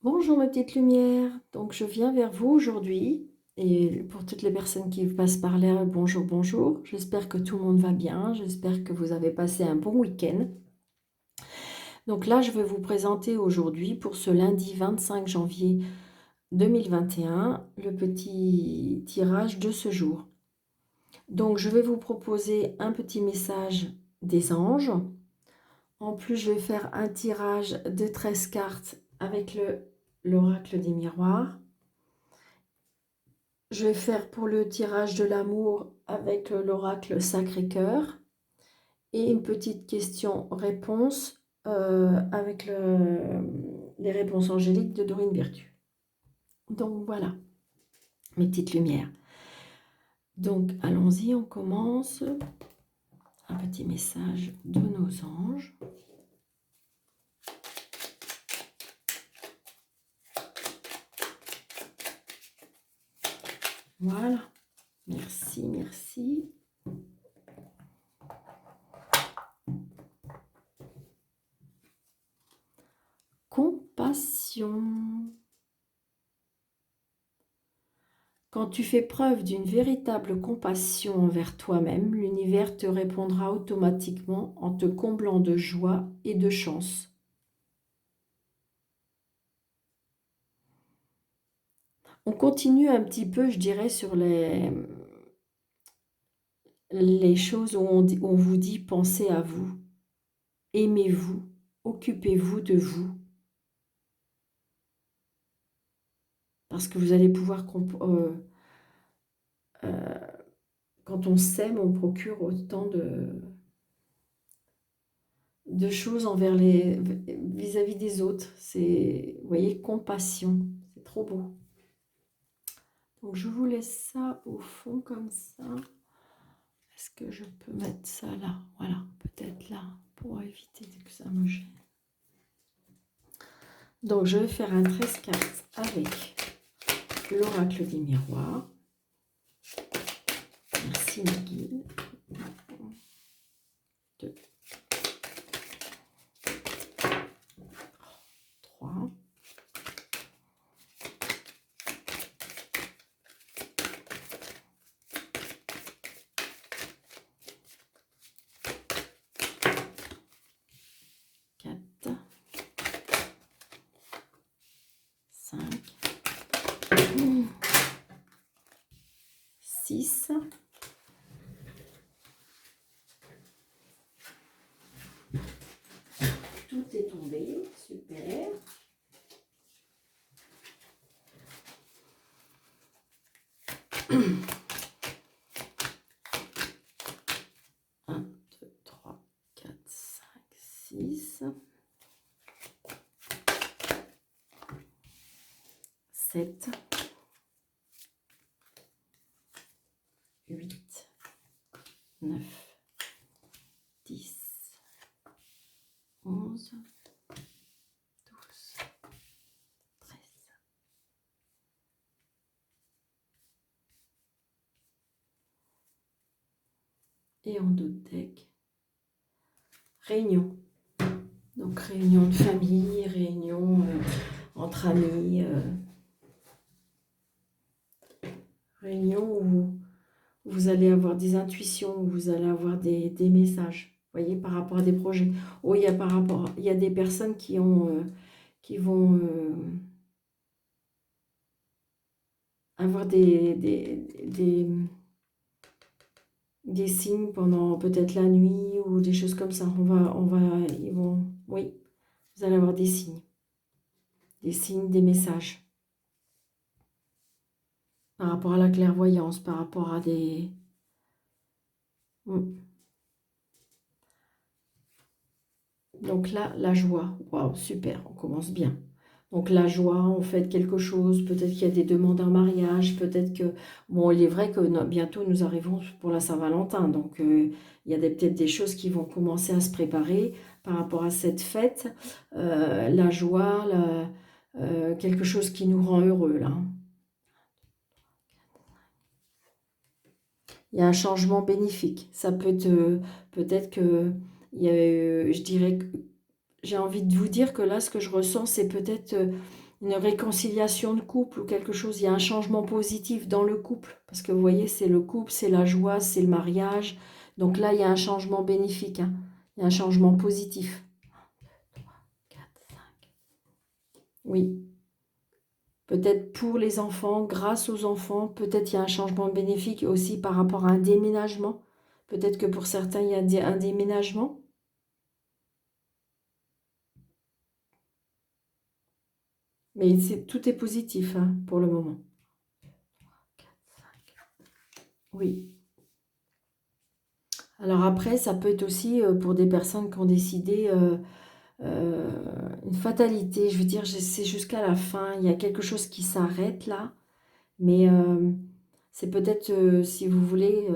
Bonjour ma petite lumière, donc je viens vers vous aujourd'hui et pour toutes les personnes qui passent par là, bonjour, bonjour. J'espère que tout le monde va bien, j'espère que vous avez passé un bon week-end. Donc là, je vais vous présenter aujourd'hui pour ce lundi 25 janvier 2021 le petit tirage de ce jour. Donc je vais vous proposer un petit message des anges. En plus, je vais faire un tirage de 13 cartes avec l'oracle des miroirs. Je vais faire pour le tirage de l'amour avec l'oracle Sacré-Cœur et une petite question-réponse avec les réponses angéliques de Dorine Virtue. Donc voilà, mes petites lumières. Donc allons-y, on commence. Un petit message de nos anges. Voilà, merci, merci. Compassion. Quand tu fais preuve d'une véritable compassion envers toi-même, l'univers te répondra automatiquement en te comblant de joie et de chance. On continue un petit peu, je dirais, sur les choses où on vous dit pensez à vous, aimez-vous, occupez-vous de vous. Parce que vous allez pouvoir... quand on s'aime, on procure autant de choses vis-à-vis des autres. C'est, vous voyez, compassion. C'est trop beau. Donc je vous laisse ça au fond comme ça. Est-ce que je peux mettre ça là? Voilà, peut-être là, pour éviter que ça me gêne. Donc je vais faire un 13 cartes avec l'oracle des miroirs. Merci mes guides. 2, 3, 4, 5, 6, tout est tombé, super. 1, 2, 3, 4, 5, 6, 7, 8, 9, 10, 11, 12, 13. Et en dos de deck, réunion. Donc réunion de famille, réunion entre amis, réunion où vous allez avoir des intuitions, où vous allez avoir des messages, vous voyez, par rapport à des projets. Oh, il y a des personnes qui vont avoir des signes pendant peut-être la nuit ou des choses comme ça. Oui, vous allez avoir des signes, des messages par rapport à la clairvoyance, par rapport à des... Donc là, la joie, waouh, super, on commence bien. Donc la joie, on fait quelque chose, peut-être qu'il y a des demandes en mariage, peut-être que... Bon, il est vrai que bientôt nous arrivons pour la Saint-Valentin, donc il y a peut-être des choses qui vont commencer à se préparer par rapport à cette fête. La joie, quelque chose qui nous rend heureux, là. Il y a un changement bénéfique. Ça peut être, peut-être que, je dirais que j'ai envie de vous dire que là, ce que je ressens, c'est peut-être une réconciliation de couple ou quelque chose. Il y a un changement positif dans le couple. Parce que vous voyez, c'est le couple, c'est la joie, c'est le mariage. Donc là, il y a un changement bénéfique. Hein. Il y a un changement positif. 4, 5. Oui. Peut-être pour les enfants, grâce aux enfants, peut-être il y a un changement bénéfique aussi par rapport à un déménagement. Peut-être que pour certains, il y a un déménagement. Mais tout est positif hein, pour le moment. 4, 5. Oui. Alors après, ça peut être aussi pour des personnes qui ont décidé une fatalité. Je veux dire, c'est jusqu'à la fin. Il y a quelque chose qui s'arrête là. Mais c'est peut-être, si vous voulez,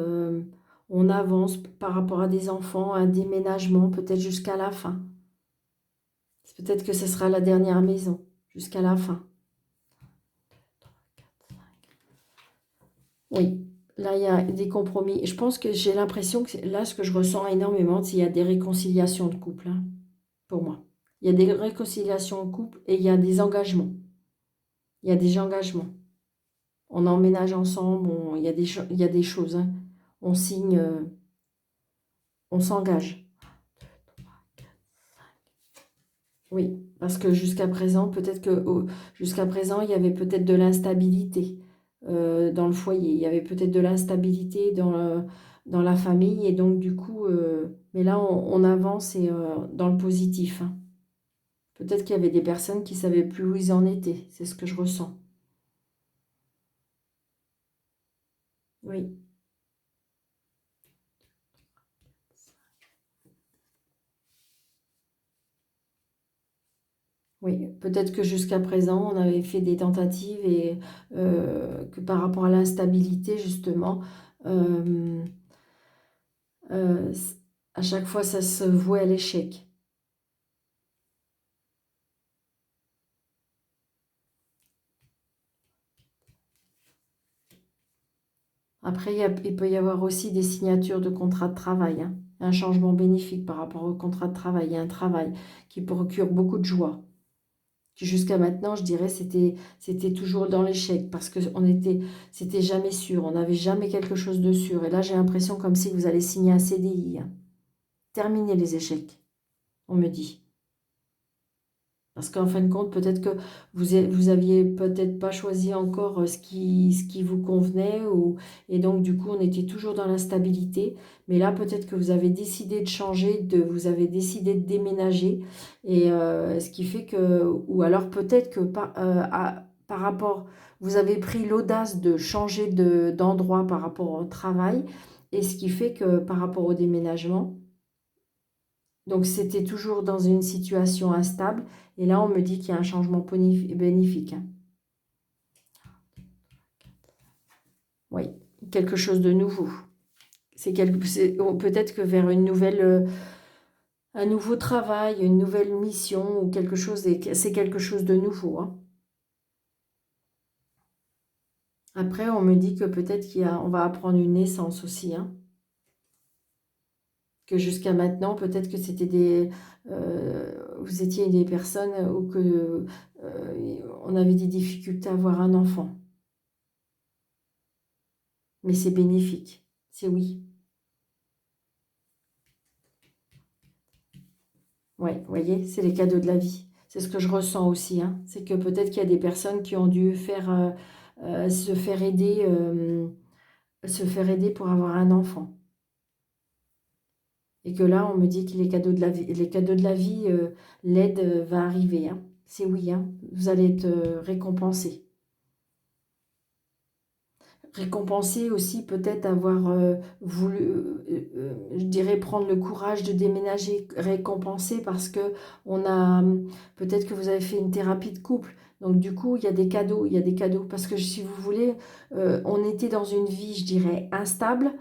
on avance par rapport à des enfants, un déménagement, peut-être jusqu'à la fin. C'est peut-être que ce sera la dernière maison, jusqu'à la fin. Oui, là, il y a des compromis. Je pense que j'ai l'impression que là, ce que je ressens énormément, c'est qu'il y a des réconciliations de couple, hein, pour moi. Il y a des réconciliations de couple et il y a des engagements. Il y a des engagements. On emménage ensemble, il y a des choses. Hein. On signe, on s'engage. Oui, parce que jusqu'à présent, peut-être que jusqu'à présent, il y avait peut-être de l'instabilité dans le foyer. Il y avait peut-être de l'instabilité dans la famille. Et donc, du coup, mais là, on avance et, dans le positif. Hein. Peut-être qu'il y avait des personnes qui ne savaient plus où ils en étaient. C'est ce que je ressens. Oui. Oui, peut-être que jusqu'à présent, on avait fait des tentatives et que par rapport à l'instabilité, justement, euh, euh, à chaque fois, ça se vouait à l'échec. Après, il peut y avoir aussi des signatures de contrats de travail, hein. Un changement bénéfique par rapport au contrat de travail. Il y a un travail qui procure beaucoup de joie. Qui jusqu'à maintenant, je dirais, c'était toujours dans l'échec parce que c'était jamais sûr. On n'avait jamais quelque chose de sûr. Et là, j'ai l'impression comme si vous allez signer un CDI. Hein. Terminer les échecs, on me dit. Parce qu'en fin de compte, peut-être que vous aviez peut-être pas choisi encore ce qui vous convenait, et donc du coup, on était toujours dans l'instabilité. Mais là, peut-être que vous avez décidé de changer, vous avez décidé de déménager, et ce qui fait que, ou alors peut-être que par rapport, vous avez pris l'audace de changer d'endroit par rapport au travail, et ce qui fait que par rapport au déménagement, donc c'était toujours dans une situation instable. Et là, on me dit qu'il y a un changement bénéfique. Hein. Oui, quelque chose de nouveau. Peut-être que vers un nouveau travail, une nouvelle mission ou quelque chose, c'est quelque chose de nouveau. Hein. Après, on me dit que peut-être on va apprendre une naissance aussi. Hein. Que jusqu'à maintenant, peut-être que vous étiez des personnes où on avait des difficultés à avoir un enfant. Mais c'est bénéfique, c'est oui. Ouais, vous voyez, c'est les cadeaux de la vie. C'est ce que je ressens aussi. Hein. C'est que peut-être qu'il y a des personnes qui ont dû se faire aider pour avoir un enfant. Et que là, on me dit que les cadeaux de la vie, l'aide va arriver. Hein. C'est oui, hein. Vous allez être récompensé. Récompenser aussi peut-être avoir voulu, je dirais prendre le courage de déménager, récompenser parce que peut-être que vous avez fait une thérapie de couple. Donc du coup, il y a des cadeaux parce que si vous voulez, on était dans une vie, je dirais, instable.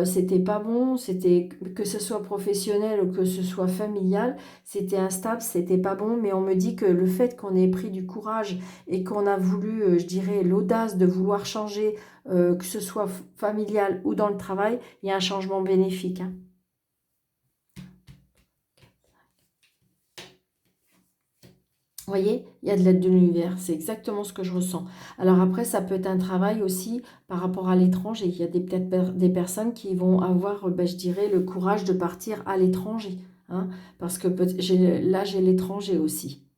C'était pas bon, c'était que ce soit professionnel ou que ce soit familial, c'était instable, c'était pas bon. Mais on me dit que le fait qu'on ait pris du courage et qu'on a voulu, je dirais, l'audace de vouloir changer que ce soit familial ou dans le travail, il y a un changement bénéfique. Hein. Vous voyez, il y a de l'aide de l'univers, c'est exactement ce que je ressens. Alors après, ça peut être un travail aussi par rapport à l'étranger. Il y a peut-être des personnes qui vont avoir, ben, je dirais, le courage de partir à l'étranger, hein, parce que là, j'ai l'étranger aussi.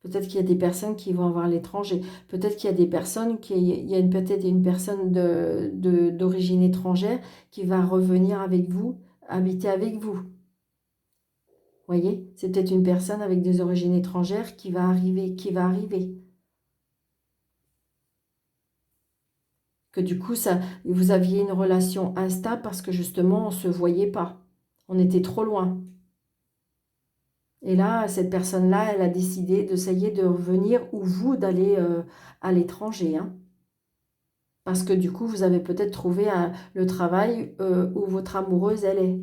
Peut-être qu'il y a des personnes qui vont avoir l'étranger. Peut-être qu'il y a des personnes, il y a peut-être une personne d'origine étrangère qui va revenir avec vous, habiter avec vous. Voyez, c'est peut-être une personne avec des origines étrangères qui va arriver, Que du coup, vous aviez une relation instable parce que justement, on ne se voyait pas. On était trop loin. Et là, cette personne-là, elle a décidé d'essayer de revenir ou vous d'aller à l'étranger, hein. Parce que du coup, vous avez peut-être trouvé le travail où votre amoureuse, elle est.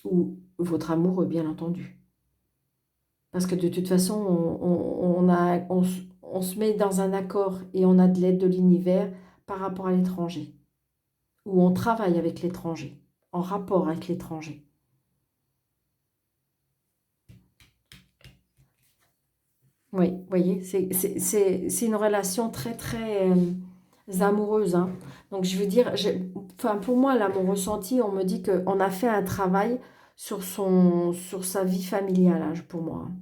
Ou votre amoureux, bien entendu. Parce que de toute façon, on se met dans un accord et on a de l'aide de l'univers par rapport à l'étranger. Ou on travaille avec l'étranger, en rapport avec l'étranger. Oui, vous voyez, c'est une relation très, très amoureuse, hein. Donc, je veux dire, enfin, pour moi, l'amour ressenti, on me dit qu'on a fait un travail sur sa vie familiale, hein, pour moi, hein.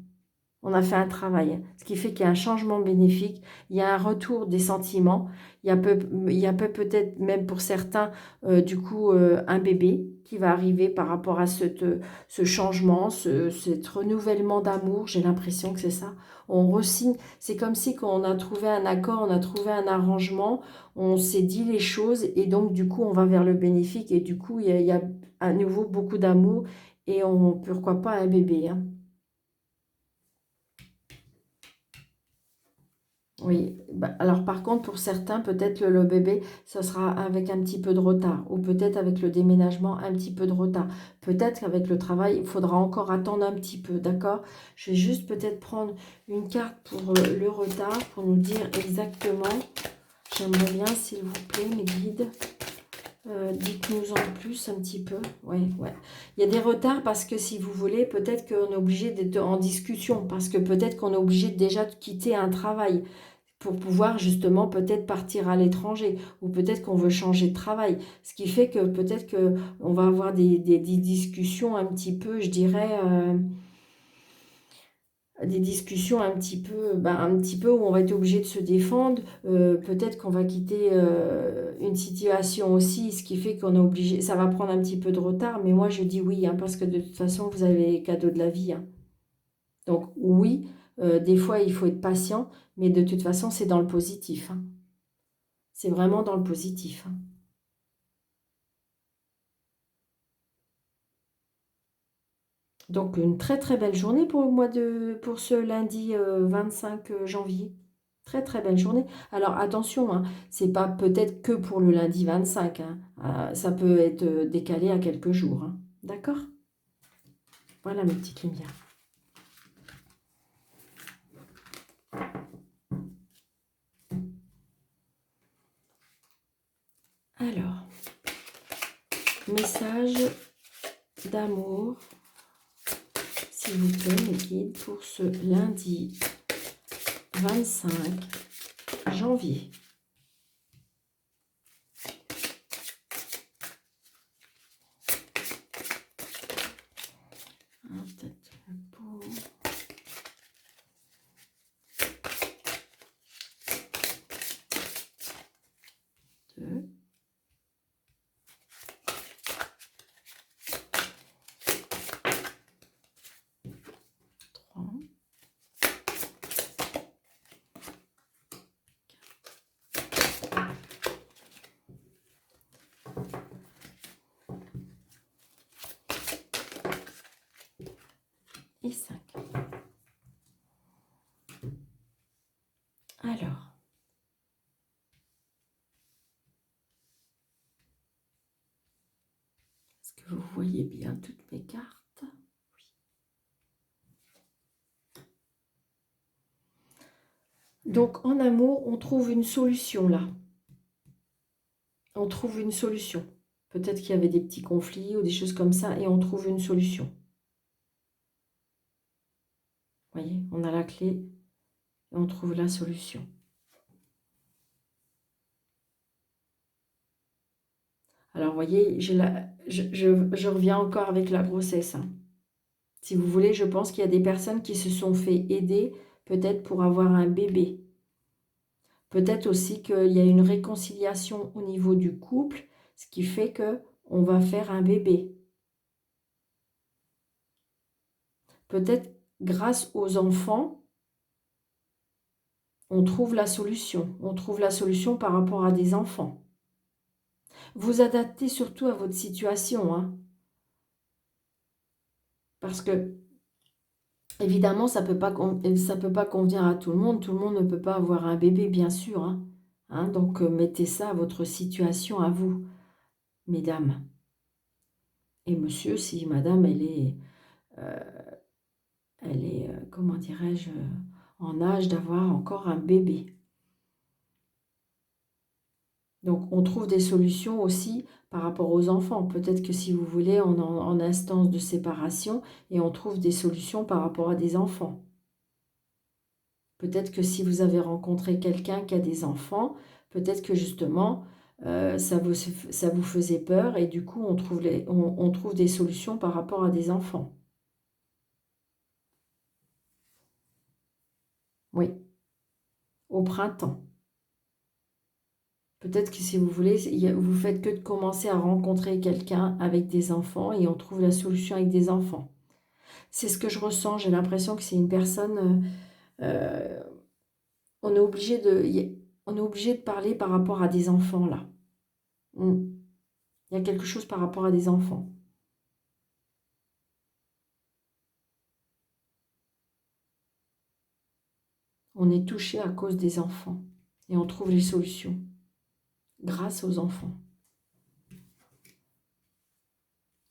On a fait un travail, ce qui fait qu'il y a un changement bénéfique, il y a un retour des sentiments, il y a peut-être même pour certains, du coup, un bébé qui va arriver par rapport à ce changement, cet renouvellement d'amour, j'ai l'impression que c'est ça. On re-signe, c'est comme si quand on a trouvé un accord, on a trouvé un arrangement, on s'est dit les choses et donc du coup on va vers le bénéfique et du coup il y a à nouveau beaucoup d'amour et pourquoi pas un bébé, hein. Oui, bah, alors par contre, pour certains, peut-être le bébé, ça sera avec un petit peu de retard, ou peut-être avec le déménagement, un petit peu de retard. Peut-être qu'avec le travail, il faudra encore attendre un petit peu, d'accord? Je vais juste peut-être prendre une carte pour le retard, pour nous dire exactement. J'aimerais bien, s'il vous plaît, mes guides, dites-nous en plus un petit peu. Ouais, ouais. Il y a des retards parce que si vous voulez, peut-être qu'on est obligé d'être en discussion, parce que peut-être qu'on est obligé déjà de quitter un travail pour pouvoir justement peut-être partir à l'étranger ou peut-être qu'on veut changer de travail. Ce qui fait que peut-être qu'on va avoir des discussions un petit peu, je dirais, des discussions un petit peu où on va être obligé de se défendre. Peut-être qu'on va quitter une situation aussi, ce qui fait qu'on est obligé, ça va prendre un petit peu de retard, mais moi je dis oui, hein, parce que de toute façon vous avez les cadeaux de la vie, hein. Donc oui, des fois il faut être patient, mais de toute façon c'est dans le positif, hein. C'est vraiment dans le positif, hein. Donc une très très belle journée pour ce lundi 25 janvier. Très très belle journée. Alors attention, hein, c'est pas peut-être que pour le lundi 25, hein. Ça peut être décalé à quelques jours, hein. D'accord? Voilà mes petites lumières. Alors, message d'amour, s'il vous plaît, mes guides, pour ce lundi 25 janvier. Peut-être pour 2, 3 et 5. Alors, est-ce que vous voyez bien toutes mes cartes? Oui. Donc, en amour, on trouve une solution là. On trouve une solution. Peut-être qu'il y avait des petits conflits ou des choses comme ça et on trouve une solution. Vous voyez, on a la clé et on trouve la solution. Alors, vous voyez, je reviens encore avec la grossesse, hein. Si vous voulez, je pense qu'il y a des personnes qui se sont fait aider peut-être pour avoir un bébé. Peut-être aussi qu'il y a une réconciliation au niveau du couple, ce qui fait que on va faire un bébé. Peut-être grâce aux enfants, on trouve la solution. On trouve la solution par rapport à des enfants. Vous adaptez surtout à votre situation, hein, parce que évidemment, ça peut pas convenir à tout le monde. Tout le monde ne peut pas avoir un bébé, bien sûr, hein. Donc, mettez ça à votre situation, à vous, mesdames. Et monsieur, si madame, comment dirais-je, en âge d'avoir encore un bébé. Donc, on trouve des solutions aussi par rapport aux enfants. Peut-être que si vous voulez, on est en instance de séparation et on trouve des solutions par rapport à des enfants. Peut-être que si vous avez rencontré quelqu'un qui a des enfants, peut-être que justement, ça vous faisait peur et du coup, on trouve des solutions par rapport à des enfants. Oui, au printemps. Peut-être que si vous voulez, vous faites que de commencer à rencontrer quelqu'un avec des enfants et on trouve la solution avec des enfants. C'est ce que je ressens, j'ai l'impression que c'est une personne... euh, on est obligé de parler par rapport à des enfants, là. Mm. Il y a quelque chose par rapport à des enfants. On est touché à cause des enfants et on trouve les solutions grâce aux enfants.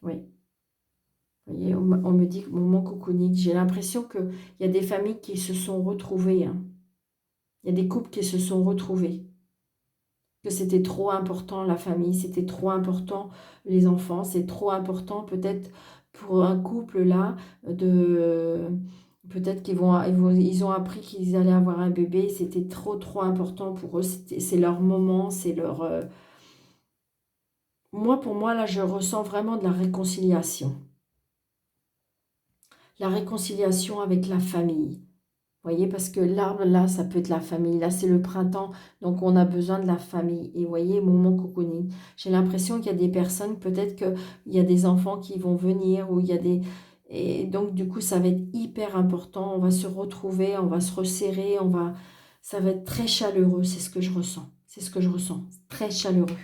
Oui. Vous voyez, on me dit moment cocooning. J'ai l'impression qu'il y a des familles qui se sont retrouvées, hein. Il y a des couples qui se sont retrouvés. Que c'était trop important la famille, c'était trop important les enfants, c'est trop important peut-être pour un couple là de peut-être ils ont appris qu'ils allaient avoir un bébé, c'était trop important pour eux, c'est leur moment, c'est leur moi pour moi là je ressens vraiment de la réconciliation. La réconciliation avec la famille. Vous voyez, parce que l'arbre, là, ça peut être la famille. Là, c'est le printemps, donc on a besoin de la famille. Et vous voyez, moment cocooning. J'ai l'impression qu'il y a des personnes, peut-être qu'il y a des enfants qui vont venir, ou il y a des... Et donc, du coup, ça va être hyper important. On va se retrouver, on va se resserrer, ça va être très chaleureux. C'est ce que je ressens. C'est ce que je ressens. Très chaleureux.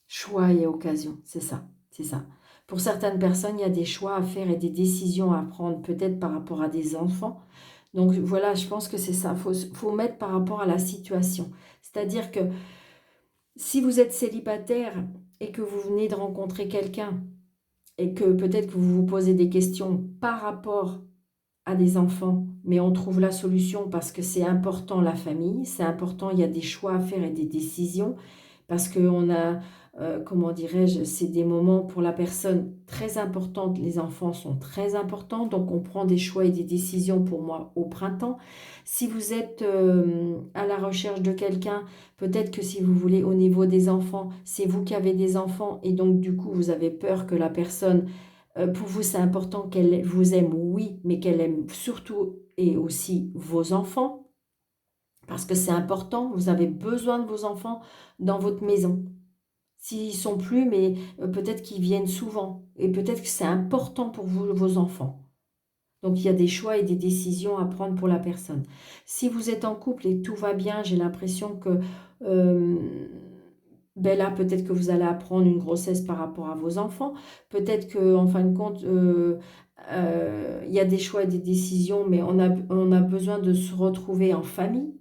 Choix et occasion, c'est ça, c'est ça. Pour certaines personnes, il y a des choix à faire et des décisions à prendre, peut-être par rapport à des enfants. Donc voilà, je pense que c'est ça. Faut mettre par rapport à la situation. C'est-à-dire que si vous êtes célibataire et que vous venez de rencontrer quelqu'un et que peut-être que vous vous posez des questions par rapport à des enfants, mais on trouve la solution parce que c'est important la famille, c'est important, il y a des choix à faire et des décisions parce qu'on a, comment dirais-je, c'est des moments pour la personne très importants, les enfants sont très importants, donc on prend des choix et des décisions pour moi au printemps. Si vous êtes à la recherche de quelqu'un, peut-être que si vous voulez au niveau des enfants, c'est vous qui avez des enfants et donc du coup vous avez peur que la personne, pour vous c'est important qu'elle vous aime, oui, mais qu'elle aime surtout et aussi vos enfants. Parce que c'est important, vous avez besoin de vos enfants dans votre maison. S'ils sont plus, mais peut-être qu'ils viennent souvent. Et peut-être que c'est important pour vous, vos enfants. Donc il y a des choix et des décisions à prendre pour la personne. Si vous êtes en couple et tout va bien, j'ai l'impression que ben là, peut-être que vous allez apprendre une grossesse par rapport à vos enfants. Peut-être qu'en fin de compte, il y a des choix et des décisions, mais on a besoin de se retrouver en famille.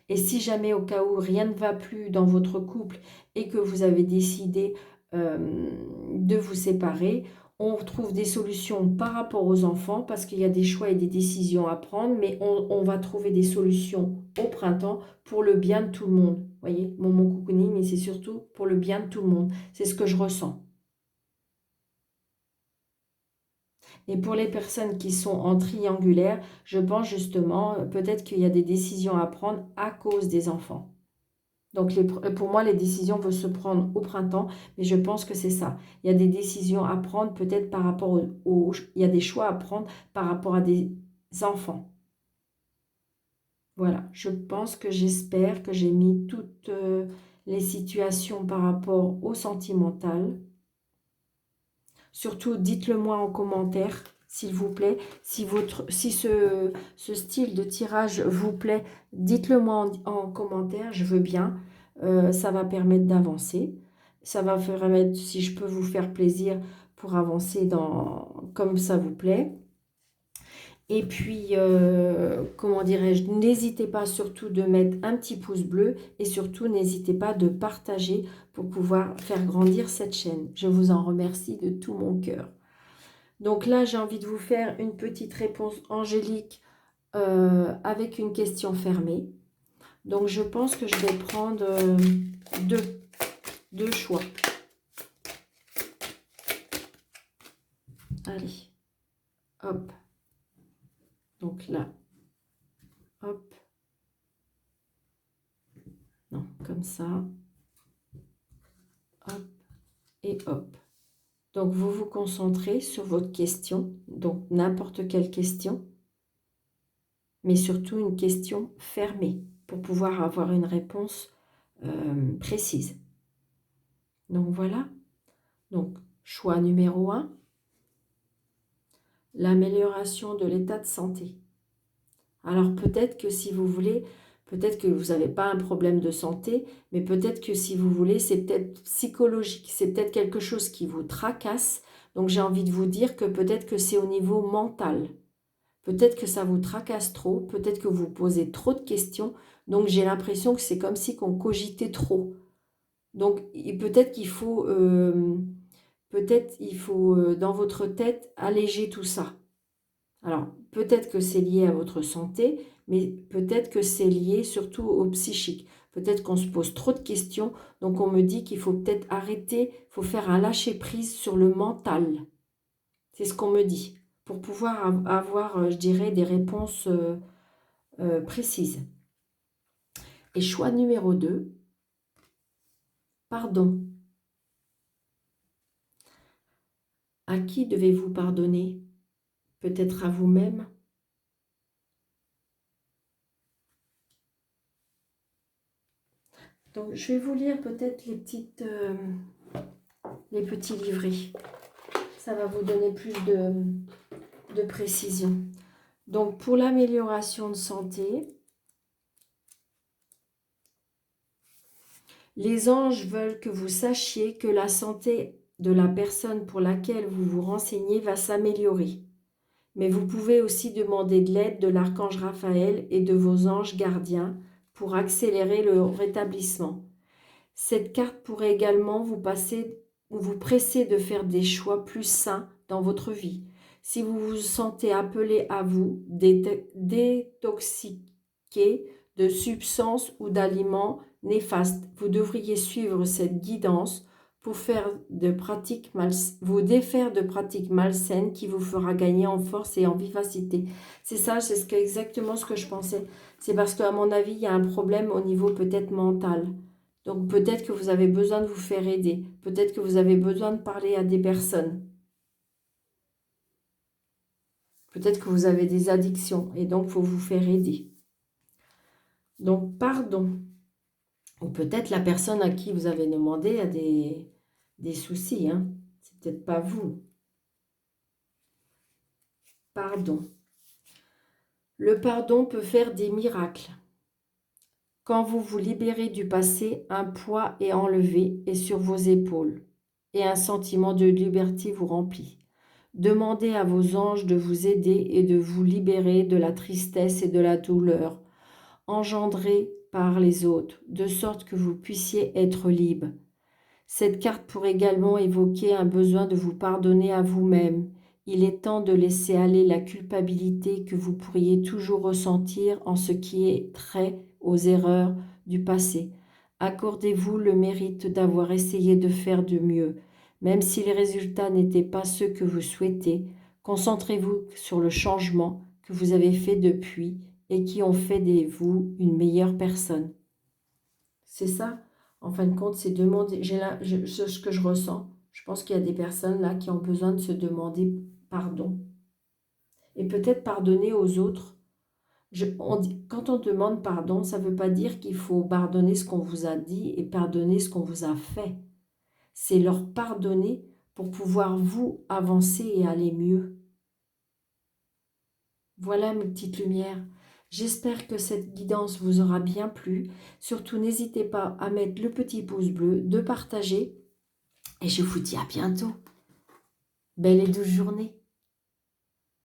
Et si jamais au cas où rien ne va plus dans votre couple et que vous avez décidé de vous séparer, on trouve des solutions par rapport aux enfants parce qu'il y a des choix et des décisions à prendre, mais on va trouver des solutions au printemps pour le bien de tout le monde. Vous voyez, mon cocooning, mais c'est surtout pour le bien de tout le monde. C'est ce que je ressens. Et pour les personnes qui sont en triangulaire, je pense justement, peut-être qu'il y a des décisions à prendre à cause des enfants. Donc pour moi, les décisions vont se prendre au printemps, mais je pense que c'est ça. Il y a des décisions à prendre peut-être par rapport il y a des choix à prendre par rapport à des enfants. Voilà, je pense que j'espère que j'ai mis toutes les situations par rapport au sentimental. Surtout, dites-le moi en commentaire, s'il vous plaît. Si ce style de tirage vous plaît, dites-le moi en commentaire, je veux bien. Ça va permettre d'avancer. Ça va permettre, si je peux vous faire plaisir, pour avancer comme ça vous plaît. Et puis, comment dirais-je, n'hésitez pas surtout de mettre un petit pouce bleu et surtout n'hésitez pas de partager pour pouvoir faire grandir cette chaîne. Je vous en remercie de tout mon cœur. Donc là, j'ai envie de vous faire une petite réponse angélique avec une question fermée. Donc, je pense que je vais prendre deux choix. Allez, hop. Donc là, hop. Non, comme ça. Hop et hop. Donc, vous vous concentrez sur votre question, donc n'importe quelle question, mais surtout une question fermée pour pouvoir avoir une réponse précise. Donc, voilà. Donc, choix numéro 1, l'amélioration de l'état de santé. Alors, peut-être que si vous voulez, peut-être que vous n'avez pas un problème de santé, mais peut-être que si vous voulez, c'est peut-être psychologique, c'est peut-être quelque chose qui vous tracasse. Donc, j'ai envie de vous dire que peut-être que c'est au niveau mental. Peut-être que ça vous tracasse trop, peut-être que vous posez trop de questions. Donc, j'ai l'impression que c'est comme si qu'on cogitait trop. Donc, peut-être qu'il faut, dans votre tête, alléger tout ça. Alors, peut-être que c'est lié à votre santé, mais peut-être que c'est lié surtout au psychique. Peut-être qu'on se pose trop de questions, donc on me dit qu'il faut peut-être arrêter, il faut faire un lâcher-prise sur le mental. C'est ce qu'on me dit, pour pouvoir avoir, je dirais, des réponses précises. Et choix numéro 2, pardon. À qui devez-vous pardonner? Peut-être à vous-même? Donc, je vais vous lire peut-être les petits livrets. Ça va vous donner plus de précision. Donc, pour l'amélioration de santé, les anges veulent que vous sachiez que la santé de la personne pour laquelle vous vous renseignez va s'améliorer. Mais vous pouvez aussi demander de l'aide de l'archange Raphaël et de vos anges gardiens pour accélérer le rétablissement. Cette carte pourrait également vous presser de faire des choix plus sains dans votre vie. Si vous vous sentez appelé à vous détoxiquer de substances ou d'aliments néfastes, vous devriez suivre cette guidance pour vous défaire de pratiques malsaines qui vous fera gagner en force et en vivacité. C'est ça, c'est exactement ce que je pensais. C'est parce qu'à mon avis, il y a un problème au niveau peut-être mental. Donc peut-être que vous avez besoin de vous faire aider. Peut-être que vous avez besoin de parler à des personnes. Peut-être que vous avez des addictions et donc il faut vous faire aider. Donc pardon. Ou peut-être la personne à qui vous avez demandé a des soucis. Hein. C'est peut-être pas vous. Pardon. Le pardon peut faire des miracles. Quand vous vous libérez du passé, un poids est enlevé et sur vos épaules, et un sentiment de liberté vous remplit. Demandez à vos anges de vous aider et de vous libérer de la tristesse et de la douleur engendrées par les autres, de sorte que vous puissiez être libre. Cette carte pourrait également évoquer un besoin de vous pardonner à vous-même. Il est temps de laisser aller la culpabilité que vous pourriez toujours ressentir en ce qui est trait aux erreurs du passé. Accordez-vous le mérite d'avoir essayé de faire de mieux. Même si les résultats n'étaient pas ceux que vous souhaitez, Concentrez-vous sur le changement que vous avez fait depuis et qui ont fait de vous une meilleure personne. C'est ça, en fin de compte, c'est demander, ce que je ressens. Je pense qu'il y a des personnes là qui ont besoin de se demander pardon. Et peut-être pardonner aux autres. Quand on demande pardon, ça ne veut pas dire qu'il faut pardonner ce qu'on vous a dit et pardonner ce qu'on vous a fait. C'est leur pardonner pour pouvoir vous avancer et aller mieux. Voilà mes petites lumières. J'espère que cette guidance vous aura bien plu. Surtout, n'hésitez pas à mettre le petit pouce bleu, de partager. Et je vous dis à bientôt. Belle et douce journée.